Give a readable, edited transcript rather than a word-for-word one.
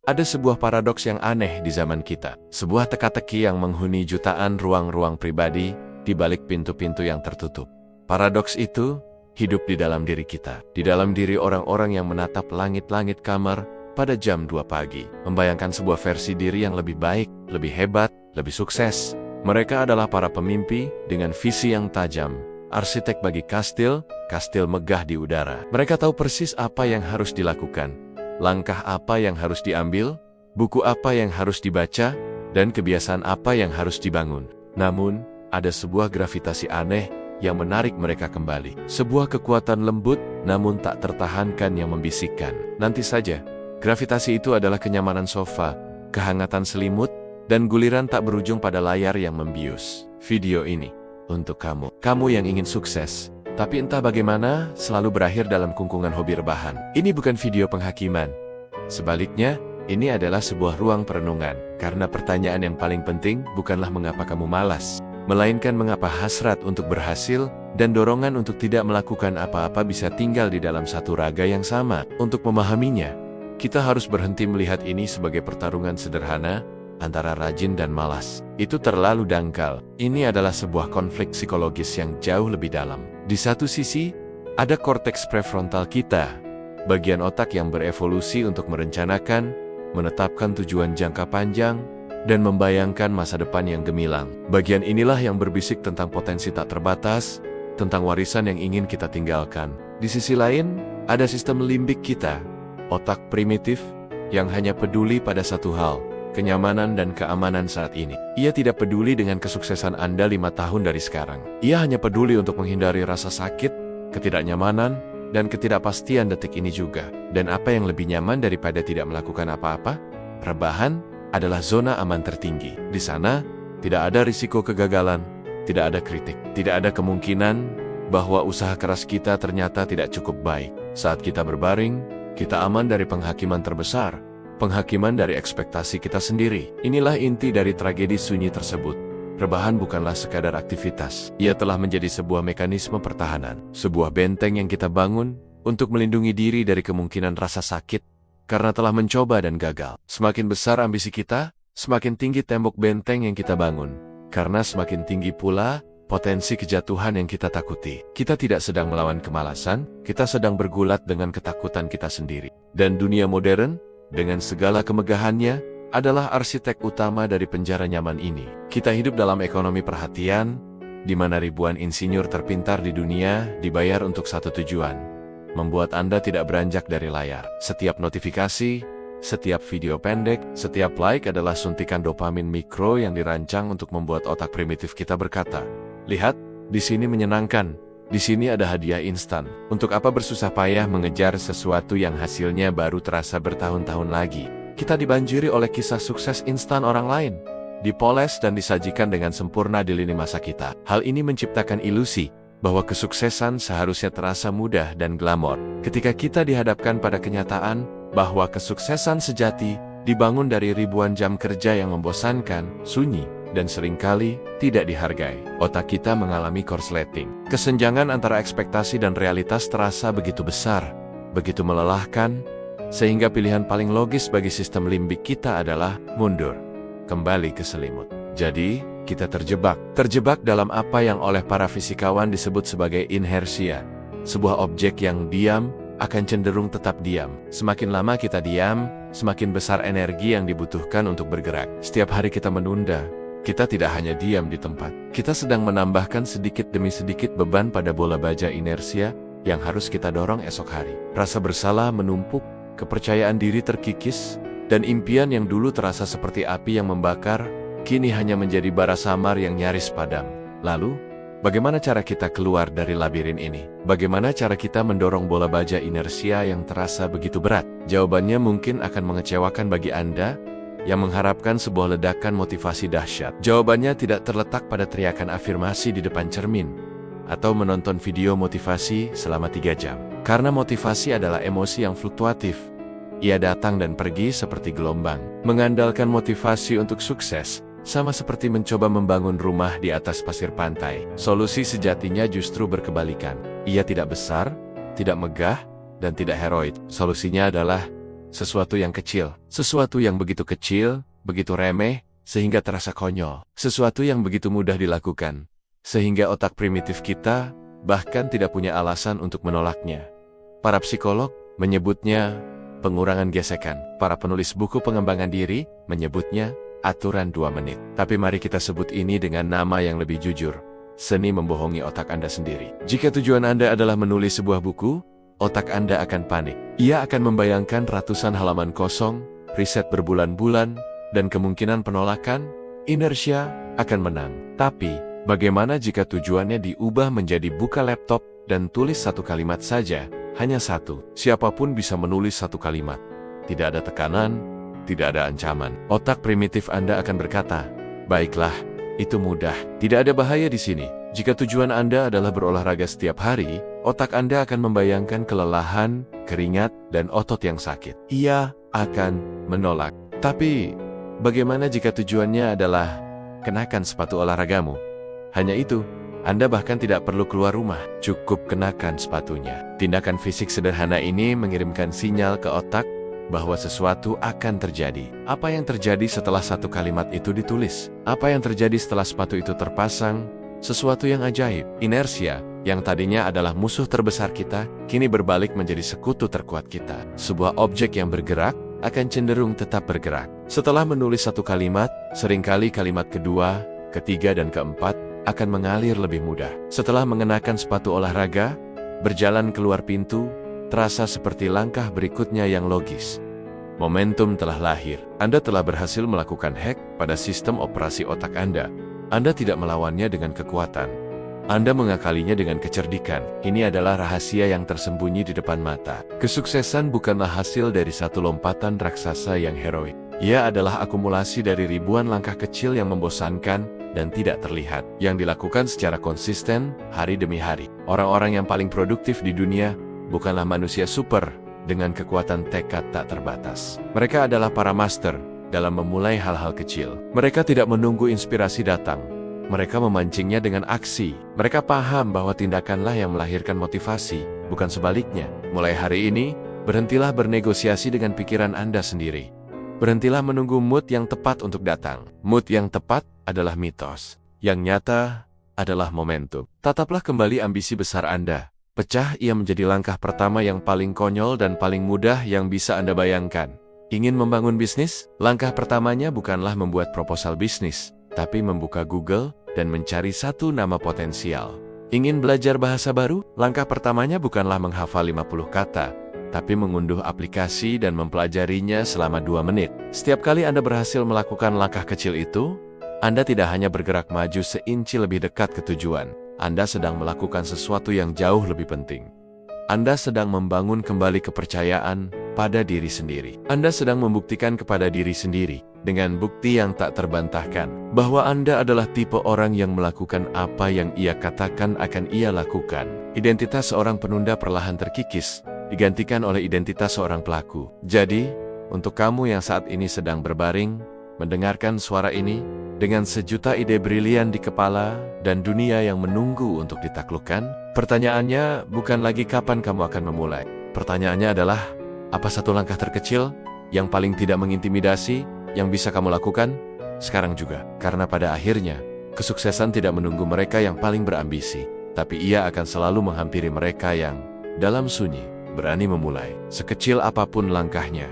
Ada sebuah paradoks yang aneh di zaman kita. Sebuah teka-teki yang menghuni jutaan ruang-ruang pribadi di balik pintu-pintu yang tertutup. Paradoks itu hidup di dalam diri kita. Di dalam diri orang-orang yang menatap langit-langit kamar pada jam 2 pagi. Membayangkan sebuah versi diri yang lebih baik, lebih hebat, lebih sukses. Mereka adalah para pemimpi dengan visi yang tajam. Arsitek bagi kastil megah di udara. Mereka tahu persis apa yang harus dilakukan. Langkah apa yang harus diambil, buku apa yang harus dibaca, dan kebiasaan apa yang harus dibangun. Namun, ada sebuah gravitasi aneh yang menarik mereka kembali. Sebuah kekuatan lembut, namun tak tertahankan yang membisikkan. Nanti saja, gravitasi itu adalah kenyamanan sofa, kehangatan selimut, dan guliran tak berujung pada layar yang membius. Video ini untuk kamu. Kamu yang ingin sukses, tapi entah bagaimana selalu berakhir dalam kungkungan hobi rebahan. Ini bukan video penghakiman. Sebaliknya, ini adalah sebuah ruang perenungan. Karena pertanyaan yang paling penting bukanlah mengapa kamu malas, melainkan mengapa hasrat untuk berhasil dan dorongan untuk tidak melakukan apa-apa bisa tinggal di dalam satu raga yang sama. Untuk memahaminya, kita harus berhenti melihat ini sebagai pertarungan sederhana antara rajin dan malas. Itu terlalu dangkal. Ini adalah sebuah konflik psikologis yang jauh lebih dalam. Di satu sisi, ada korteks prefrontal kita, bagian otak yang berevolusi untuk merencanakan, menetapkan tujuan jangka panjang, dan membayangkan masa depan yang gemilang. Bagian inilah yang berbisik tentang potensi tak terbatas, tentang warisan yang ingin kita tinggalkan. Di sisi lain, ada sistem limbik kita, otak primitif, yang hanya peduli pada satu hal, kenyamanan dan keamanan saat ini. Ia tidak peduli dengan kesuksesan Anda 5 tahun dari sekarang. Ia hanya peduli untuk menghindari rasa sakit, ketidaknyamanan, dan ketidakpastian detik ini juga. Dan apa yang lebih nyaman daripada tidak melakukan apa-apa? Rebahan adalah zona aman tertinggi. Di sana, tidak ada risiko kegagalan, tidak ada kritik, tidak ada kemungkinan bahwa usaha keras kita ternyata tidak cukup baik. Saat kita berbaring, kita aman dari penghakiman terbesar, penghakiman dari ekspektasi kita sendiri. Inilah inti dari tragedi sunyi tersebut. Rebahan bukanlah sekadar aktivitas. Ia telah menjadi sebuah mekanisme pertahanan. Sebuah benteng yang kita bangun untuk melindungi diri dari kemungkinan rasa sakit karena telah mencoba dan gagal. Semakin besar ambisi kita, semakin tinggi tembok benteng yang kita bangun. Karena semakin tinggi pula potensi kejatuhan yang kita takuti. Kita tidak sedang melawan kemalasan, kita sedang bergulat dengan ketakutan kita sendiri. Dan dunia modern, dengan segala kemegahannya, adalah arsitek utama dari penjara nyaman ini. Kita hidup dalam ekonomi perhatian, di mana ribuan insinyur terpintar di dunia dibayar untuk satu tujuan, membuat Anda tidak beranjak dari layar. Setiap notifikasi, setiap video pendek, setiap like adalah suntikan dopamin mikro yang dirancang untuk membuat otak primitif kita berkata, "Lihat, di sini menyenangkan. Di sini ada hadiah instan. Untuk apa bersusah payah mengejar sesuatu yang hasilnya baru terasa bertahun-tahun lagi?" Kita dibanjiri oleh kisah sukses instan orang lain, dipoles dan disajikan dengan sempurna di lini masa kita. Hal ini menciptakan ilusi bahwa kesuksesan seharusnya terasa mudah dan glamor. Ketika kita dihadapkan pada kenyataan bahwa kesuksesan sejati dibangun dari ribuan jam kerja yang membosankan, sunyi, dan seringkali tidak dihargai, otak kita mengalami korsleting. Kesenjangan antara ekspektasi dan realitas terasa begitu besar, begitu melelahkan, sehingga pilihan paling logis bagi sistem limbik kita adalah mundur, kembali ke selimut. Jadi, kita terjebak dalam apa yang oleh para fisikawan disebut sebagai inersia. Sebuah objek yang diam akan cenderung tetap diam. Semakin lama kita diam, semakin besar energi yang dibutuhkan untuk bergerak. Setiap hari kita menunda, kita tidak hanya diam di tempat. Kita sedang menambahkan sedikit demi sedikit beban pada bola baja inersia yang harus kita dorong esok hari. Rasa bersalah menumpuk, kepercayaan diri terkikis, dan impian yang dulu terasa seperti api yang membakar, kini hanya menjadi bara samar yang nyaris padam. Lalu, bagaimana cara kita keluar dari labirin ini? Bagaimana cara kita mendorong bola baja inersia yang terasa begitu berat? Jawabannya mungkin akan mengecewakan bagi Anda yang mengharapkan sebuah ledakan motivasi dahsyat. Jawabannya tidak terletak pada teriakan afirmasi di depan cermin, atau menonton video motivasi selama 3 jam. Karena motivasi adalah emosi yang fluktuatif. Ia datang dan pergi seperti gelombang. Mengandalkan motivasi untuk sukses, sama seperti mencoba membangun rumah di atas pasir pantai. Solusi sejatinya justru berkebalikan. Ia tidak besar, tidak megah, dan tidak heroik. Solusinya adalah sesuatu yang kecil, sesuatu yang begitu kecil, begitu remeh, sehingga terasa konyol, sesuatu yang begitu mudah dilakukan, sehingga otak primitif kita bahkan tidak punya alasan untuk menolaknya. Para psikolog menyebutnya pengurangan gesekan. Para penulis buku pengembangan diri menyebutnya aturan 2 menit. Tapi mari kita sebut ini dengan nama yang lebih jujur. Seni membohongi otak Anda sendiri. Jika tujuan Anda adalah menulis sebuah buku, otak Anda akan panik. Ia akan membayangkan ratusan halaman kosong, riset berbulan-bulan, dan kemungkinan penolakan, inersia, akan menang. Tapi, bagaimana jika tujuannya diubah menjadi buka laptop dan tulis 1 kalimat saja? Hanya 1. Siapapun bisa menulis 1 kalimat. Tidak ada tekanan, tidak ada ancaman. Otak primitif Anda akan berkata, baiklah, itu mudah. Tidak ada bahaya di sini. Jika tujuan Anda adalah berolahraga setiap hari, otak Anda akan membayangkan kelelahan, keringat, dan otot yang sakit. Ia akan menolak. Tapi, bagaimana jika tujuannya adalah kenakan sepatu olahragamu? Hanya itu, Anda bahkan tidak perlu keluar rumah, cukup kenakan sepatunya. Tindakan fisik sederhana ini mengirimkan sinyal ke otak bahwa sesuatu akan terjadi. Apa yang terjadi setelah 1 kalimat itu ditulis? Apa yang terjadi setelah sepatu itu terpasang? Sesuatu yang ajaib. Inersia, yang tadinya adalah musuh terbesar kita, kini berbalik menjadi sekutu terkuat kita. Sebuah objek yang bergerak akan cenderung tetap bergerak. Setelah menulis 1 kalimat, seringkali kalimat kedua, ketiga, dan keempat akan mengalir lebih mudah. Setelah mengenakan sepatu olahraga, berjalan keluar pintu, terasa seperti langkah berikutnya yang logis. Momentum telah lahir. Anda telah berhasil melakukan hack pada sistem operasi otak Anda. Anda tidak melawannya dengan kekuatan. Anda mengakalinya dengan kecerdikan. Ini adalah rahasia yang tersembunyi di depan mata. Kesuksesan bukanlah hasil dari 1 lompatan raksasa yang heroik. Ia adalah akumulasi dari ribuan langkah kecil yang membosankan dan tidak terlihat, yang dilakukan secara konsisten hari demi hari. Orang-orang yang paling produktif di dunia bukanlah manusia super dengan kekuatan tekad tak terbatas. Mereka adalah para master dalam memulai hal-hal kecil. Mereka tidak menunggu inspirasi datang. Mereka memancingnya dengan aksi. Mereka paham bahwa tindakanlah yang melahirkan motivasi, bukan sebaliknya. Mulai hari ini, berhentilah bernegosiasi dengan pikiran Anda sendiri. Berhentilah menunggu mood yang tepat untuk datang. Mood yang tepat adalah mitos. Yang nyata adalah momentum. Tataplah kembali ambisi besar Anda. Pecah ia menjadi langkah pertama yang paling konyol dan paling mudah yang bisa Anda bayangkan. Ingin membangun bisnis? Langkah pertamanya bukanlah membuat proposal bisnis, tapi membuka Google dan mencari 1 nama potensial. Ingin belajar bahasa baru? Langkah pertamanya bukanlah menghafal 50 kata, tapi mengunduh aplikasi dan mempelajarinya selama 2 menit. Setiap kali Anda berhasil melakukan langkah kecil itu, Anda tidak hanya bergerak maju seinci lebih dekat ke tujuan. Anda sedang melakukan sesuatu yang jauh lebih penting. Anda sedang membangun kembali kepercayaan pada diri sendiri. Anda sedang membuktikan kepada diri sendiri, dengan bukti yang tak terbantahkan, bahwa Anda adalah tipe orang yang melakukan apa yang ia katakan akan ia lakukan. Identitas seorang penunda perlahan terkikis, digantikan oleh identitas seorang pelaku. Jadi, untuk kamu yang saat ini sedang berbaring, mendengarkan suara ini, dengan sejuta ide brilian di kepala dan dunia yang menunggu untuk ditaklukkan, pertanyaannya bukan lagi kapan kamu akan memulai. Pertanyaannya adalah, apa 1 langkah terkecil yang paling tidak mengintimidasi yang bisa kamu lakukan sekarang juga? Karena pada akhirnya, kesuksesan tidak menunggu mereka yang paling berambisi, tapi ia akan selalu menghampiri mereka yang dalam sunyi berani memulai. Sekecil apapun langkahnya,